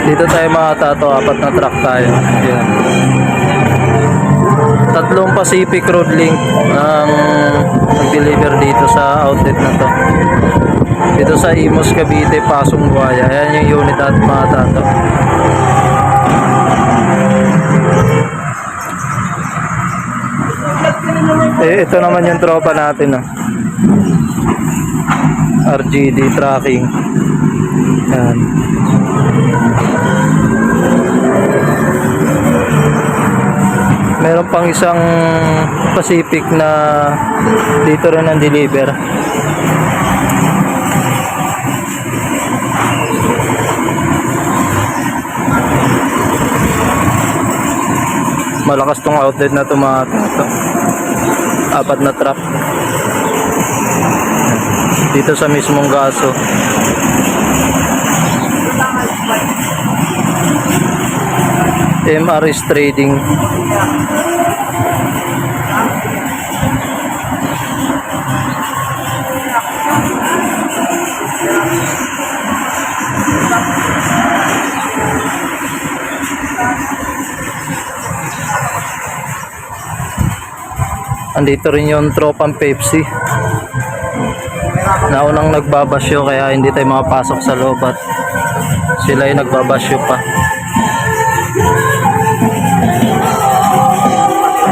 Dito tayo mga tato, 4 na truck tayo. Yan. Tatlong Pacific Road Link ang nag-deliver dito sa outlet na to. Dito sa Imus, Cavite, Pasong Buaya. Ayan yung unit at mga tato. Ito naman yung tropa natin. RGD tracking. Yan. Meron pang isang Pacific na dito rin ang deliver. Malakas tong outlet na to mga tato. 4 na truck. Dito sa mismong gaso. MRS Trading. Andito rin yung tropang Pepsi. Naunang nagbabasyo kaya hindi tayo makapasok sa loob at sila yung nagbabasyo pa.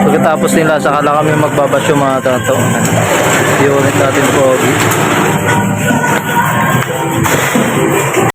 Pagkatapos nila saka lang kami magbabasyo mga tato. Unit natin po.